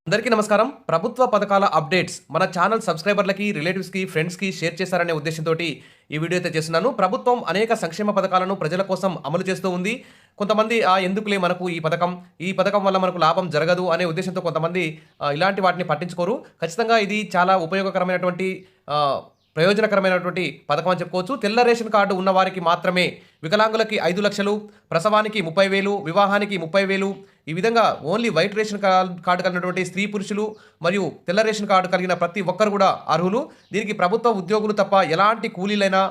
అందరికీ నమస్కారం. ప్రభుత్వ పథకాల అప్డేట్స్ మన ఛానల్ సబ్స్క్రైబర్లకి, రిలేటివ్స్‌కి, ఫ్రెండ్స్‌కి షేర్ చేశారనే ఉద్దేశంతోటి ఈ వీడియో అయితే చేస్తున్నాను. ప్రభుత్వం అనేక సంక్షేమ పథకాలను ప్రజల కోసం అమలు చేస్తూ ఉంది. కొంతమంది ఎందుకులే మనకు ఈ పథకం వల్ల మనకు లాభం జరగదు అనే ఉద్దేశంతో కొంతమంది ఇలాంటి వాటిని పట్టించుకోరు. ఖచ్చితంగా ఇది చాలా ఉపయోగకరమైనటువంటి ప్రయోజనకరమైనటువంటి పథకం అని చెప్పుకోవచ్చు. తెల్ల రేషన్ కార్డు ఉన్న వారికి మాత్రమే వికలాంగులకి 5 లక్షలు, ప్రసవానికి 30,000, వివాహానికి 30,000 ఈ విధంగా ఓన్లీ వైట్ రేషన్ కార్డు కలిగినటువంటి స్త్రీ పురుషులు మరియు తెల్ల రేషన్ కార్డు కలిగిన ప్రతి ఒక్కరు కూడా అర్హులు. దీనికి ప్రభుత్వ ఉద్యోగులు తప్ప ఎలాంటి కూలీలైనా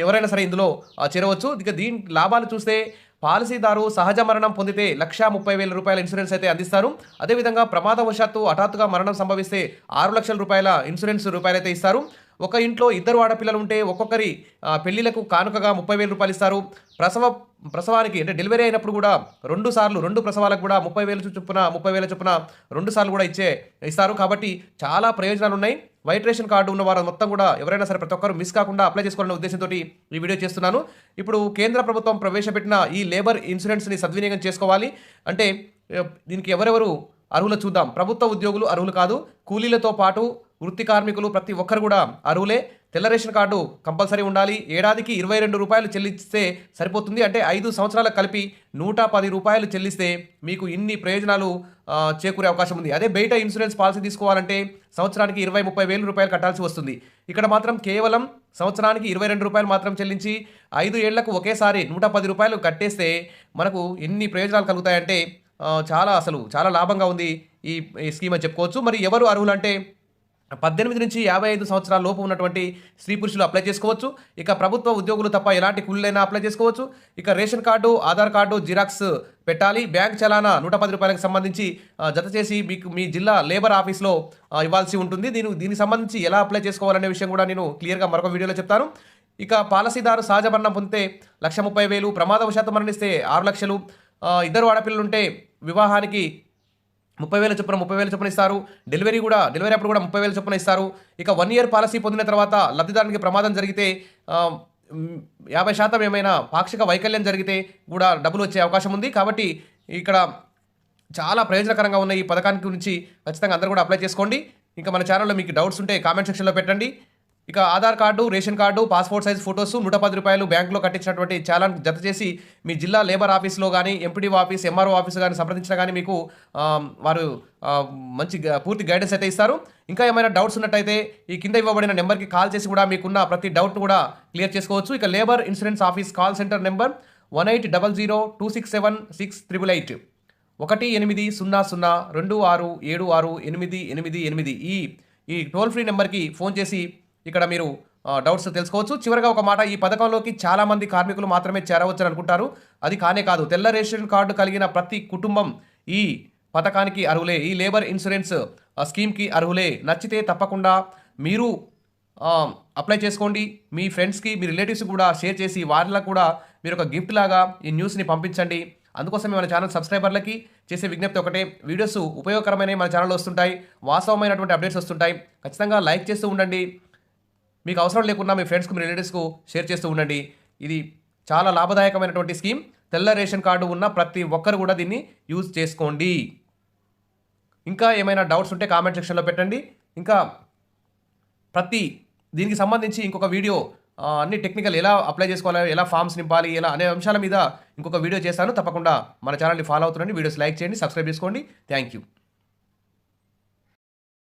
ఎవరైనా సరే ఇందులో చేరవచ్చు. ఇక దీని లాభాలు చూస్తే పాలసీదారు సహజ మరణం పొందితే ₹1,30,000 ఇన్సూరెన్స్ అయితే అందిస్తారు. అదేవిధంగా ప్రమాదవశాత్తు హఠాత్తుగా మరణం సంభవిస్తే ₹6,00,000 ఇన్సూరెన్స్ రూపాయలైతే ఇస్తారు. ఒక ఇంట్లో ఇద్దరు ఆడపిల్లలు ఉంటే ఒక్కొక్కరి పెళ్లిలకు కానుకగా ₹30,000 ఇస్తారు. ప్రసవానికి అంటే డెలివరీ అయినప్పుడు కూడా రెండు ప్రసవాలకు కూడా 30,000 చొప్పున 2 సార్లు కూడా ఇస్తారు. కాబట్టి చాలా ప్రయోజనాలు ఉన్నాయి. వైట్ రేషన్ కార్డు ఉన్న వారు మొత్తం కూడా ఎవరైనా సరే ప్రతి ఒక్కరు మిస్ కాకుండా అప్లై చేసుకోవాలనే ఉద్దేశంతో ఈ వీడియో చేస్తున్నాను. ఇప్పుడు కేంద్ర ప్రభుత్వం ప్రవేశపెట్టిన ఈ లేబర్ ఇన్సూరెన్స్ని సద్వినియోగం చేసుకోవాలి. అంటే దీనికి ఎవరెవరు అర్హులు చూద్దాం. ప్రభుత్వ ఉద్యోగులు అర్హులు కాదు. కూలీలతో పాటు వృత్తి కార్మికులు ప్రతి ఒక్కరు కూడా అర్హులే. తెల్ల రేషన్ కార్డు కంపల్సరీ ఉండాలి. ఏడాదికి ₹22 చెల్లిస్తే సరిపోతుంది. అంటే 5 సంవత్సరాలకు కలిపి ₹110 చెల్లిస్తే మీకు ఇన్ని ప్రయోజనాలు చేకూరే అవకాశం ఉంది. అదే బయట ఇన్సూరెన్స్ పాలసీ తీసుకోవాలంటే సంవత్సరానికి 20-30 వేలు కట్టాల్సి వస్తుంది. ఇక్కడ మాత్రం కేవలం సంవత్సరానికి ₹22 మాత్రం చెల్లించి 5 ఏళ్లకు ఒకేసారి ₹110 కట్టేస్తే మనకు ఎన్ని ప్రయోజనాలు కలుగుతాయంటే చాలా లాభంగా ఉంది ఈ స్కీమ్ అని చెప్పుకోవచ్చు. మరి ఎవరు అర్హులు అంటే 18 నుంచి 55 సంవత్సరాల లోపు ఉన్నటువంటి స్త్రీ పురుషులు అప్లై చేసుకోవచ్చు. ఇక ప్రభుత్వ ఉద్యోగులు తప్ప ఎలాంటి కూలీలైనా అప్లై చేసుకోవచ్చు. ఇక ration card, Aadhaar card xerox పెట్టాలి. బ్యాంక్ చలానా ₹110 సంబంధించి జత చేసి మీకు మీ జిల్లా లేబర్ ఆఫీస్లో ఇవ్వాల్సి ఉంటుంది. దీనికి సంబంధించి ఎలా అప్లై చేసుకోవాలనే విషయం కూడా నేను క్లియర్గా మరొక వీడియోలో చెప్తాను. ఇక పాలసీదారు సహజ మరణం పొందితే ₹1,30,000, ప్రమాదవశాత్తు మరణిస్తే ₹6,00,000, ఇద్దరు ఆడపిల్లలు ఉంటే వివాహానికి 30,000 చొప్పున ఇస్తారు. డెలివరీ అప్పుడు కూడా 30,000 చొప్పున ఇస్తారు. ఇక 1 ఇయర్ పాలసీ పొందిన తర్వాత లబ్ధిదారునికి ప్రమాదం జరిగితే 50% ఏమైనా పాక్షిక వైకల్యం జరిగితే కూడా డబ్బులు వచ్చే అవకాశం ఉంది. కాబట్టి ఇక్కడ చాలా ప్రయోజనకరంగా ఉన్న ఈ పథకానికి గురించి ఖచ్చితంగా అందరూ కూడా అప్లై చేసుకోండి. ఇంకా మన ఛానల్లో మీకు డౌట్స్ ఉంటే కామెంట్ సెక్షన్లో పెట్టండి. ఇక Aadhaar card, ration card, passport size photos, ₹110 బ్యాంకులో కట్టించినటువంటి చాలాన్ జత చేసి మీ జిల్లా లేబర్ ఆఫీస్లో కానీ, ఎంపీడీఓ ఆఫీస్, ఎంఆర్ఓ ఆఫీస్ కానీ సంప్రదించినా కానీ మీకు వారు మంచి పూర్తి గైడెన్స్ అయితే ఇస్తారు. ఇంకా ఏమైనా డౌట్స్ ఉన్నట్టయితే ఈ కింద ఇవ్వబడిన నెంబర్కి కాల్ చేసి కూడా మీకున్న ప్రతి డౌట్ను కూడా క్లియర్ చేసుకోవచ్చు. ఇక labour insurance office call centre number 1800267688 1800267688 ఈ టోల్ ఫ్రీ నెంబర్కి ఫోన్ చేసి ఇక్కడ మీరు డౌట్స్ తెలుసుకోవచ్చు. చివరిగా ఒక మాట, ఈ పథకంలోకి చాలామంది కార్మికులు మాత్రమే చేరవచ్చని అనుకుంటారు. అది కానే కాదు. తెల్ల రేషన్ కార్డు కలిగిన ప్రతి కుటుంబం ఈ పథకానికి అర్హులే. ఈ లేబర్ ఇన్సూరెన్స్ స్కీమ్కి అర్హులే. నచ్చితే తప్పకుండా మీరు అప్లై చేసుకోండి. మీ ఫ్రెండ్స్కి, మీ రిలేటివ్స్కి కూడా షేర్ చేసి వాళ్ళకు కూడా మీరు ఒక గిఫ్ట్ లాగా ఈ న్యూస్ని పంపించండి. అందుకోసమే మన ఛానల్ సబ్స్క్రైబర్లకి చేసే విజ్ఞప్తి ఒకటే, వీడియోస్ ఉపయోగకరమైనవి మన ఛానల్లో వస్తుంటాయి, వాస్తవమైనటువంటి అప్డేట్స్ వస్తుంటాయి. ఖచ్చితంగా లైక్ చేస్తూ ఉండండి. మీకు అవసరం లేకున్నా మీ ఫ్రెండ్స్కి, మీ రిలేటివ్స్కు షేర్ చేస్తూ ఉండండి. ఇది చాలా లాభదాయకమైనటువంటి స్కీమ్. తెల్ల రేషన్ కార్డు ఉన్న ప్రతి ఒక్కరు కూడా దీన్ని యూజ్ చేసుకోండి. ఇంకా ఏమైనా డౌట్స్ ఉంటే కామెంట్ సెక్షన్లో పెట్టండి. ఇంకా దీనికి సంబంధించి ఇంకొక వీడియో అన్ని టెక్నికల్ ఎలా అప్లై చేసుకోవాలి, ఎలా ఫామ్స్ నింపాలి, ఎలా అనే అంశాల మీద ఇంకొక వీడియో చేస్తాను. తప్పకుండా మన ఛానల్ని ఫాలో అవుతుండండి. వీడియోస్ లైక్ చేయండి, సబ్స్క్రైబ్ చేసుకోండి. Thank you.